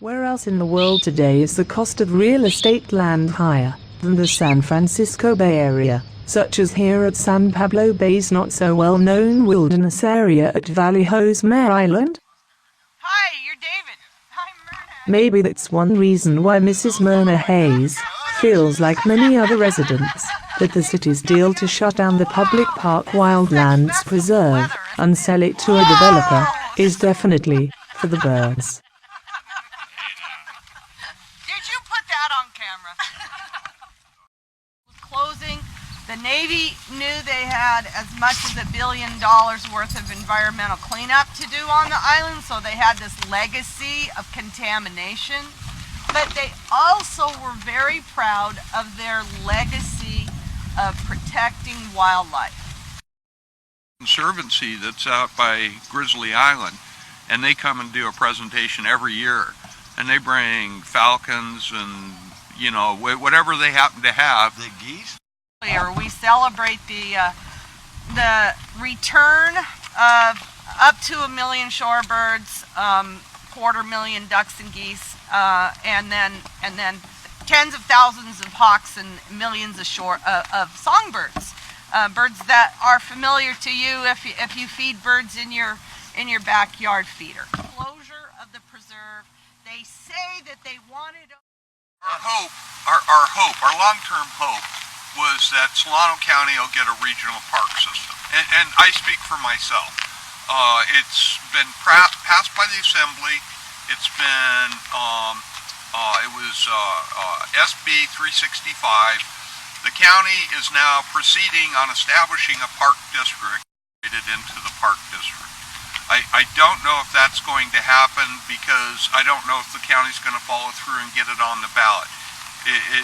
Where else in the world today is the cost of real estate land higher than the San Francisco Bay Area, such as here at San Pablo Bay's not-so-well-known wilderness area at Vallejo CA Mare Island? Hi, you're David. I'm Myrna. Maybe that's one reason why Mrs. Myrna Hayes feels like many other residents that the city's deal to shut down the public park Wildlands Preserve and sell it to a developer is definitely for the birds. Did you put that on camera? Closing, the Navy knew they had as much as $1 billion worth of environmental cleanup to do on the island, so they had this legacy of contamination. But they also were very proud of their legacy of protecting wildlife. Conservancy that's out by Grizzly Island, and they come and do a presentation every year, and they bring falcons and whatever they happen to have. The geese? We celebrate the return of up to 1 million shorebirds, 250,000 ducks and geese, and then tens of thousands of hawks and millions of songbirds, birds that are familiar to you if you feed birds in your backyard feeder. Closure of the preserve. They say that they wanted. Our long-term hope was that Solano County will get a regional park system, and I speak for myself. It's been passed by the Assembly. It's been SB 365. The county is now proceeding on establishing a park district into the park district. I don't know if that's going to happen because I don't know if the county's going to follow through and get it on the ballot. It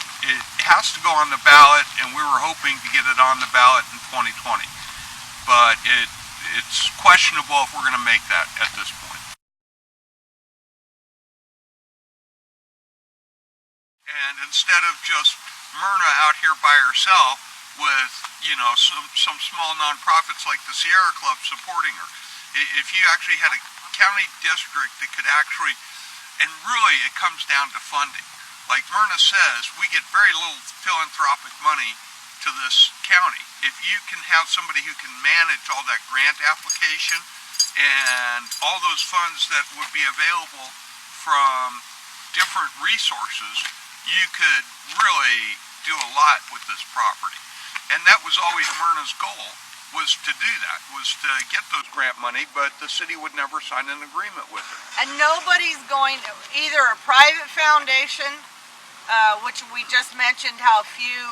has to go on the ballot, and we were hoping to get it on the ballot in 2020. But it's questionable if we're going to make that at this point. And instead of just Myrna out here by herself with, some small nonprofits like the Sierra Club supporting her, if you actually had a county district that could actually, and really it comes down to funding. Like Myrna says, we get very little philanthropic money to this county. If you can have somebody who can manage all that grant application and all those funds that would be available from different resources, you could really do a lot with this property. And that was always Myrna's goal, was to do that, was to get those grant money, but the city would never sign an agreement with it. And nobody's going to, either a private foundation, which we just mentioned how few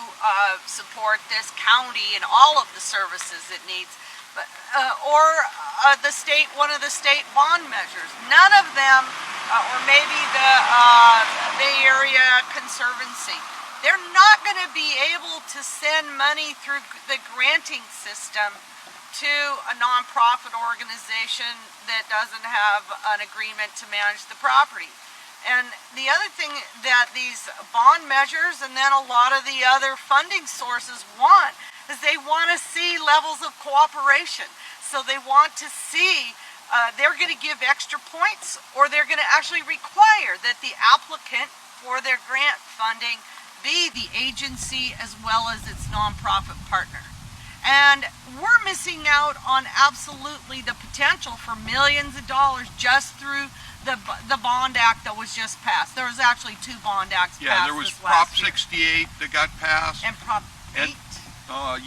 support this county and all of the services it needs, but, or the state, one of the state bond measures. None of them, or maybe the Bay Area Conservancy. They're not going to be able to send money through the granting system to a nonprofit organization that doesn't have an agreement to manage the property. And the other thing that these bond measures and then a lot of the other funding sources want is they want to see levels of cooperation. So they want to see they're going to give extra points, or they're going to actually require that the applicant for their grant funding be the agency as well as its nonprofit partner. And we're missing out on absolutely the potential for millions of dollars just through the Bond Act that was just passed. There was actually 2 Bond Acts passed. Yeah, there was Prop 68 that got passed. And Prop 8.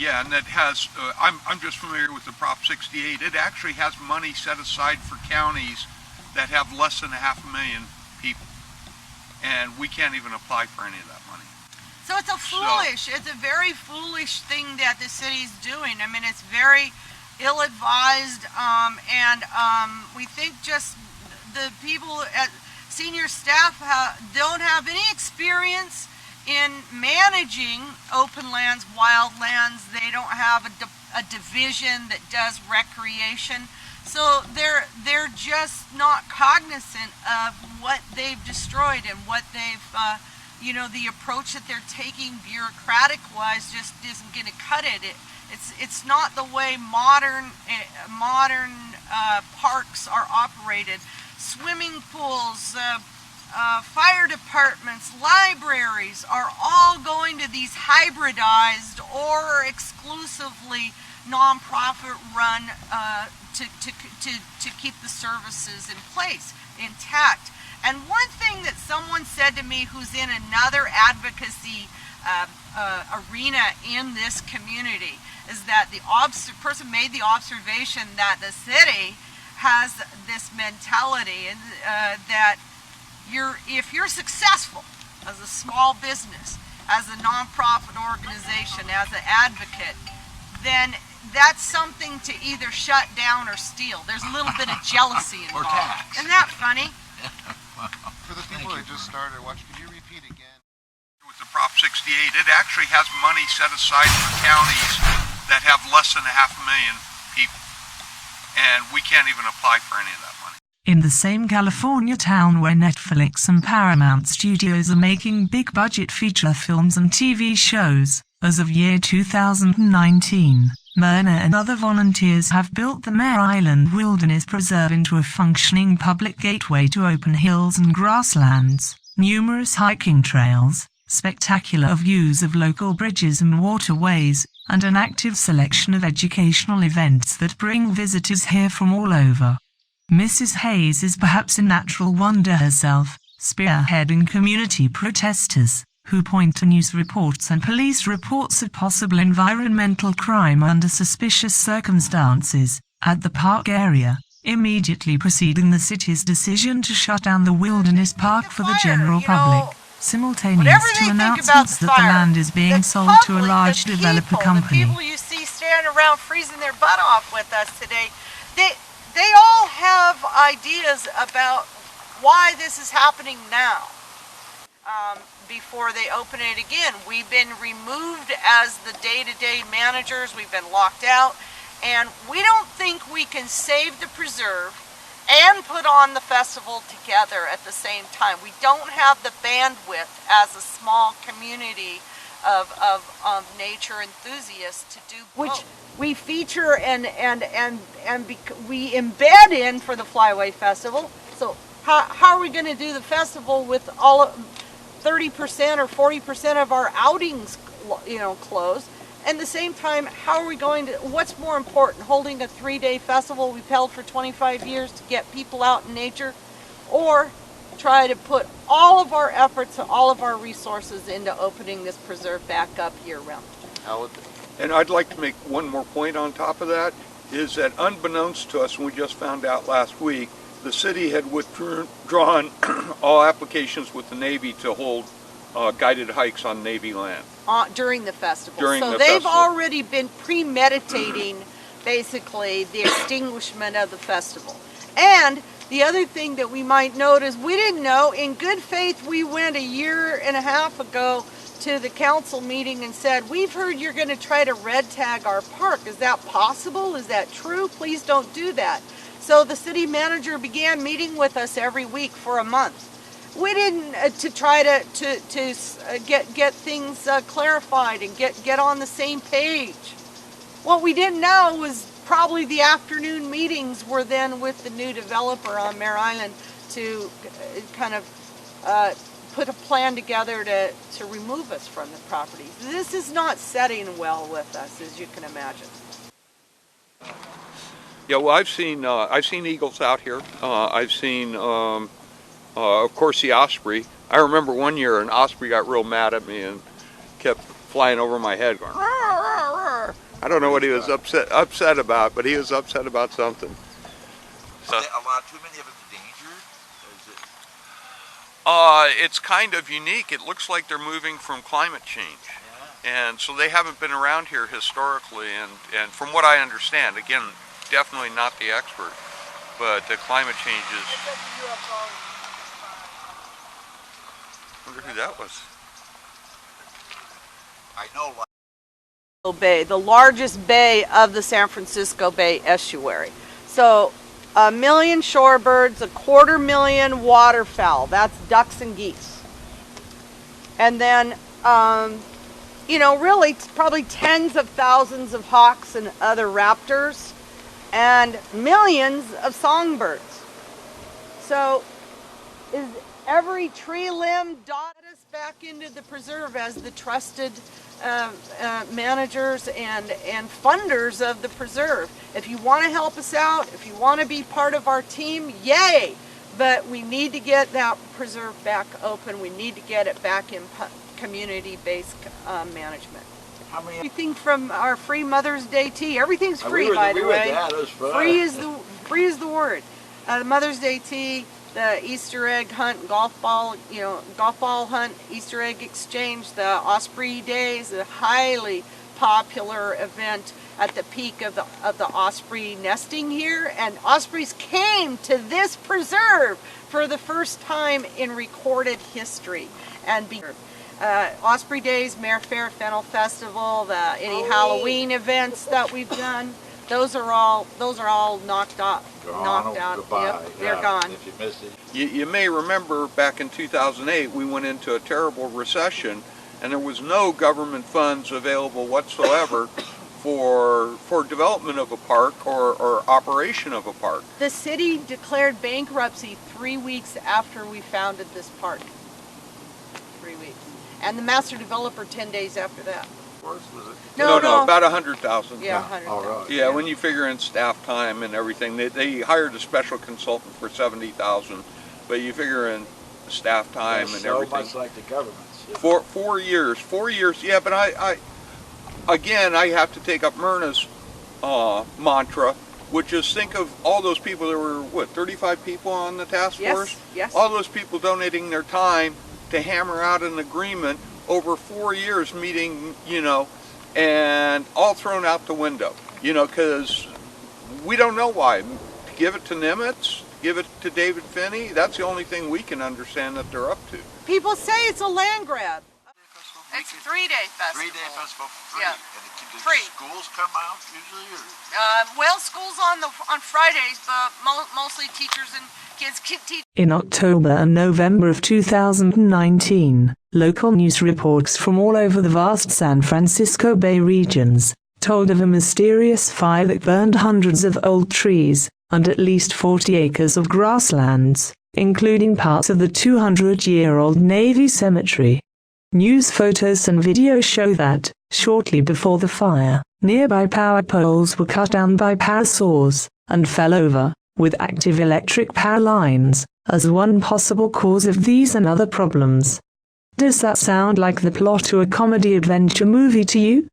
Yeah, and that has, I'm just familiar with the Prop 68. It actually has money set aside for counties that have less than 500,000 people. And we can't even apply for any of that money. So it's it's a very foolish thing that the city's doing. I mean, it's very ill-advised, and we think just the people at senior staff don't have any experience in managing open lands, wild lands. They don't have a division that does recreation. So they're just not cognizant of what they've destroyed and what they've the approach that they're taking bureaucratic-wise just isn't going to cut it. It's not the way modern parks are operated. Swimming pools, fire departments, libraries are all going to these hybridized or exclusively nonprofit run to keep the services in place, intact. And one thing that someone said to me who's in another advocacy arena in this community is that the person made the observation that the city has this mentality that if you're successful as a small business, as a nonprofit organization, as an advocate, then that's something to either shut down or steal. There's a little bit of jealousy involved. Or tax. Isn't that funny? For the people that just started watching, could you repeat again? With the Prop 68, it actually has money set aside for counties that have less than 500,000 people. And we can't even apply for any of that money. In the same California town where Netflix and Paramount Studios are making big-budget feature films and TV shows, as of year 2019, Myrna and other volunteers have built the Mare Island Wilderness Preserve into a functioning public gateway to open hills and grasslands, numerous hiking trails, spectacular views of local bridges and waterways, and an active selection of educational events that bring visitors here from all over. Mrs. Hayes is perhaps a natural wonder herself, spearheading community protesters, who point to news reports and police reports of possible environmental crime under suspicious circumstances, at the park area, immediately preceding the city's decision to shut down the Wilderness Park for the general public, simultaneous to announcements that the land is being sold to a large developer company. The people you see standing around freezing their butt off with us today, they all have ideas about why this is happening now. Before they open it again, we've been removed as the day-to-day managers. We've been locked out, and we don't think we can save the preserve and put on the festival together at the same time. We don't have the bandwidth as a small community of nature enthusiasts to do both. Which we feature and we embed in for the Flyway Festival. So how are we going to do the festival with all of 30% or 40% of our outings, closed? And at the same time, how are we going to, what's more important, holding a 3-day festival we've held for 25 years to get people out in nature, or try to put all of our efforts and all of our resources into opening this preserve back up year-round? And I'd like to make one more point on top of that, is that unbeknownst to us, and we just found out last week, the city had withdrawn all applications with the Navy to hold guided hikes on Navy land. During the festival. So they've already been premeditating, basically, the extinguishment of the festival. And the other thing that we might note is we didn't know, in good faith, we went a year and a half ago to the council meeting and said, we've heard you're going to try to red tag our park. Is that possible? Is that true? Please don't do that. So the city manager began meeting with us every week for a month. We didn't to try to get things clarified and get on the same page. What we didn't know was probably the afternoon meetings were then with the new developer on Mare Island to kind of put a plan together to remove us from the property. This is not setting well with us, as you can imagine. Yeah, well, I've seen eagles out here. I've seen, of course, the osprey. I remember one year an osprey got real mad at me and kept flying over my head, going, "Rah, rah, rah." I don't know what he was upset about, but he was upset about something. Too many of them endangered? Or is it... It's kind of unique. It looks like they're moving from climate change. Yeah. And so they haven't been around here historically, and from what I understand, again, definitely not the expert, but the climate changes. I wonder who that was. I know. Bay, the largest bay of the San Francisco Bay estuary. So 1 million shorebirds, 250,000 waterfowl. That's ducks and geese. And then, really probably tens of thousands of hawks and other raptors, and millions of songbirds. So every tree limb, dot us back into the preserve as the trusted managers and funders of the preserve. If you want to help us out, if you want to be part of our team, yay! But we need to get that preserve back open. We need to get it back in community-based management. How many? Everything from our free Mother's Day tea. Everything's free, we were, by we the were way. That was fun. Free is the word. The Mother's Day tea, the Easter egg hunt, golf ball hunt, Easter egg exchange, the Osprey Days, a highly popular event at the peak of the osprey nesting here, and ospreys came to this preserve for the first time in recorded history. And Osprey Days, Mare Fair, Fennel Festival, any Halloween events that we've done, those are all knocked out. Goodbye. Yep, they're gone. If you miss it. You may remember back in 2008 we went into a terrible recession and there was no government funds available whatsoever for development of a park or operation of a park. The city declared bankruptcy 3 weeks after we founded this park. 3 weeks. And the master developer 10 days after that. Was it? No, about 100,000. Yeah, 100,000. All right. Yeah, when you figure in staff time and everything, they hired a special consultant for 70,000, but you figure in staff time That's and so everything. much like the government's. Yeah. 4 years. Yeah, but I have to take up Myrna's mantra, which is think of all those people. There were 35 people on the task force. Yes. All those people donating their time to hammer out an agreement over 4 years, meeting, and all thrown out the window, because we don't know why. Give it to Nimitz, give it to David Finney. That's the only thing we can understand that they're up to. People say it's a land grab. It's a 3-day festival. 3-day festival for free. Yeah. And do Free. schools come out usually? Or? Well, school's on Fridays, but mostly teachers and kids teach. In October and November of 2019, local news reports from all over the vast San Francisco Bay regions told of a mysterious fire that burned hundreds of old trees and at least 40 acres of grasslands, including parts of the 200-year-old Navy Cemetery. News photos and videos show that, shortly before the fire, nearby power poles were cut down by power saws and fell over, with active electric power lines as one possible cause of these and other problems. Does that sound like the plot to a comedy adventure movie to you?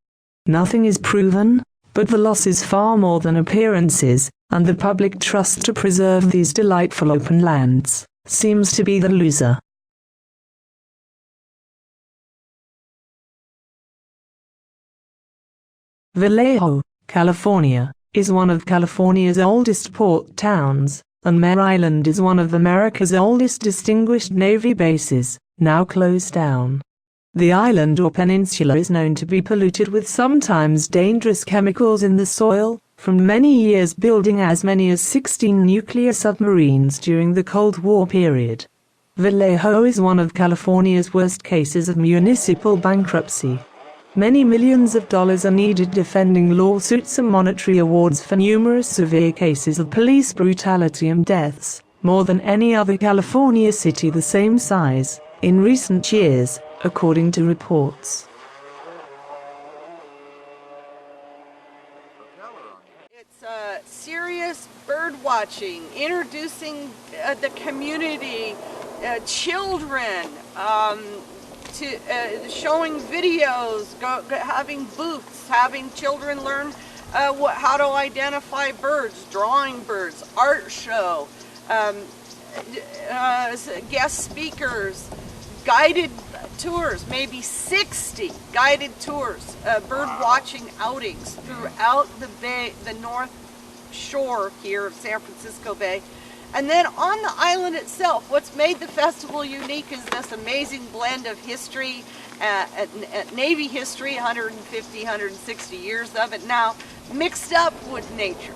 Nothing is proven, but the loss is far more than appearances, and the public trust to preserve these delightful open lands seems to be the loser. Vallejo, California, is one of California's oldest port towns, and Mare Island is one of America's oldest distinguished Navy bases, now closed down. The island or peninsula is known to be polluted with sometimes dangerous chemicals in the soil, from many years building as many as 16 nuclear submarines during the Cold War period. Vallejo is one of California's worst cases of municipal bankruptcy. Many millions of dollars are needed defending lawsuits and monetary awards for numerous severe cases of police brutality and deaths, more than any other California city the same size, in recent years, according to reports. It's serious bird watching, introducing the community, children, to showing videos, having booths, having children learn how to identify birds, drawing birds, art show, guest speakers, guided tours, maybe 60 guided tours, bird watching outings throughout the bay, the north shore here of San Francisco Bay. And then on the island itself, what's made the festival unique is this amazing blend of history, Navy history, 150, 160 years of it now, mixed up with nature.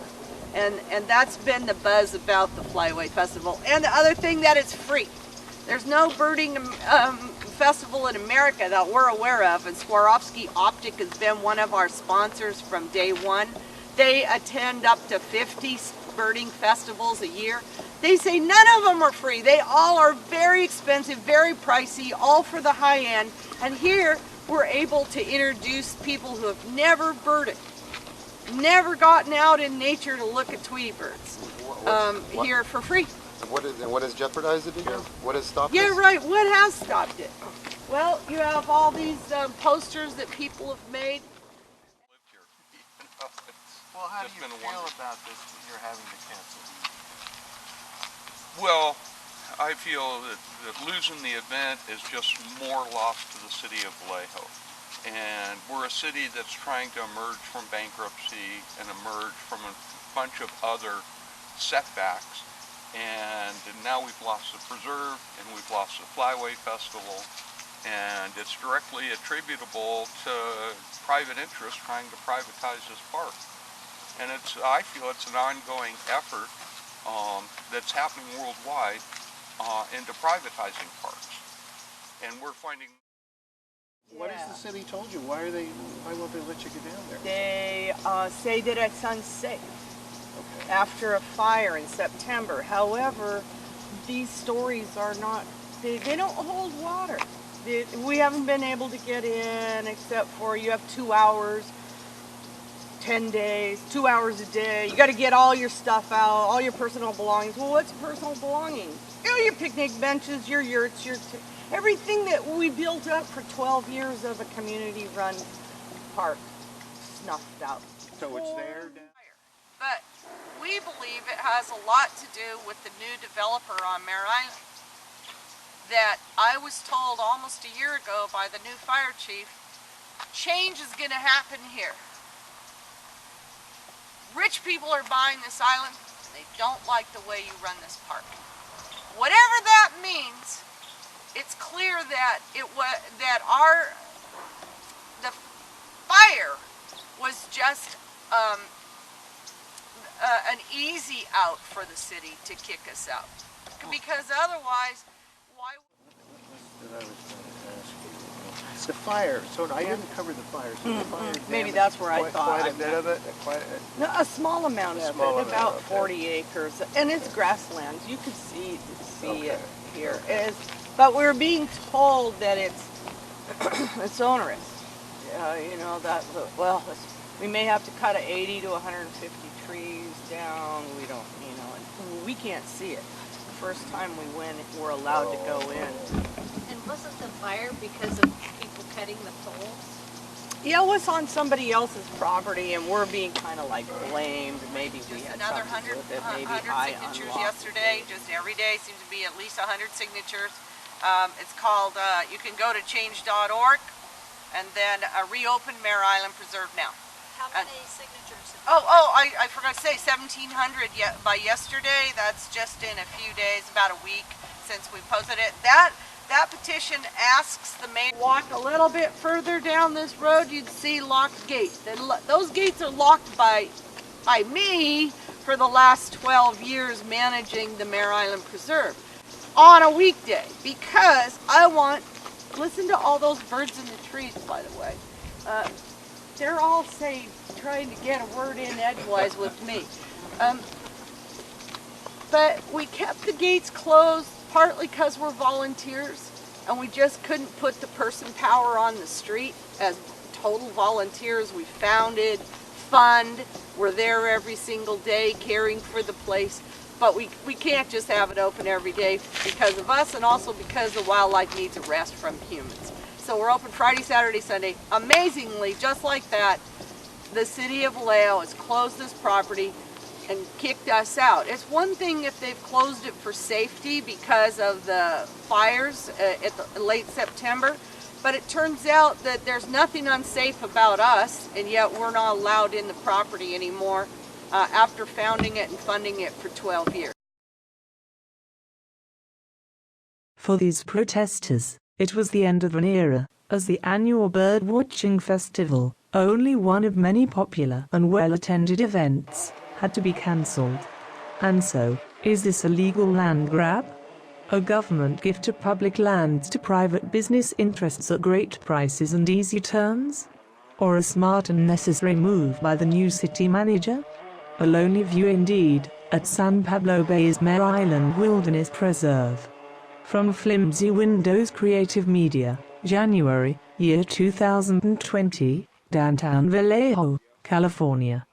And that's been the buzz about the Flyway Festival. And the other thing, that it's free. There's no birding festival in America that we're aware of, and Swarovski Optic has been one of our sponsors from day one. they attend up to 50 birding festivals a year. They say none of them are free. They all are very expensive, very pricey, all for the high end. And here we're able to introduce people who have never birded, never gotten out in nature to look at Tweety birds, here for free. What has jeopardized it again? What has stopped Yeah, this? right. What has stopped it? Well, you have all these posters that people have made. Well, how do Just you been a feel wonder. about this when you're having to cancel? Well, I feel that losing the event is just more loss to the city of Vallejo. And we're a city that's trying to emerge from bankruptcy and emerge from a bunch of other setbacks. And now we've lost the preserve and we've lost the Flyway Festival. And it's directly attributable to private interests trying to privatize this park. And I feel it's an ongoing effort that's happening worldwide into privatizing parks. And we're finding... What has the city told you? Why won't they let you get down there? They say that it's unsafe Okay. after a fire in September. However, these stories are not, they don't hold water. We haven't been able to get in except for you have 2 hours, 10 days, 2 hours a day. You got to get all your stuff out, all your personal belongings. Well, what's personal belongings? You know, your picnic benches, your yurts, everything that we built up for 12 years of a community-run park snuffed out. So it's there now? But we believe it has a lot to do with the new developer on Mare Island. That I was told almost a year ago by the new fire chief, change is going to happen here. Rich people are buying this island, and they don't like the way you run this park. Whatever that means, it's clear that the fire was just an easy out for the city to kick us out. Because otherwise, why? That I was going to ask you. The fire. So I didn't cover the fire. So the fire Maybe damaged that's where I thought quite I a bit of it. No, a small amount of Small it, amount, about okay. 40 acres, and it's grasslands. You could see Okay. it here. But we're being told that it's it's onerous. You know that. Well, we may have to cut 80 to 150 trees down. We don't, you know, and we can't see it. The first time we went, we're allowed to go in. And wasn't the fire because of people cutting the poles? Yeah, it was on somebody else's property, and we're being kind of like blamed. Maybe we Just had another something to 100, do with it. Maybe 100 I signatures unlocked yesterday. Just every day seems to be at least 100 signatures. It's called, you can go to change.org and then reopen Mare Island Preserve now. How many signatures? I forgot to say 1,700 by yesterday. That's just in a few days, about a week since we posted it. That petition asks the mayor to walk a little bit further down this road, you'd see locked gates. Those gates are locked by me for the last 12 years managing the Mare Island Preserve on a weekday because I want, listen to all those birds in the trees, by the way. They're all trying to get a word in edgewise with me. But we kept the gates closed partly because we're volunteers and we just couldn't put the person power on the street as total volunteers. We founded, fund, we're there every single day caring for the place. But we can't just have it open every day because of us and also because the wildlife needs a rest from humans. So we're open Friday, Saturday, Sunday. Amazingly, just like that, the city of Vallejo has closed this property and kicked us out. It's one thing if they've closed it for safety because of the fires at late September, but it turns out that there's nothing unsafe about us, and yet we're not allowed in the property anymore after founding it and funding it for 12 years. For these protesters, it was the end of an era, as the annual bird-watching festival, only one of many popular and well-attended events, had to be cancelled. And so, is this a legal land grab? A government gift of public lands to private business interests at great prices and easy terms? or a smart and necessary move by the new city manager? A lonely view indeed, at San Pablo Bay's Mare Island Wilderness Preserve. From Flimsy Windows Creative Media, January, year 2020, downtown Vallejo, California.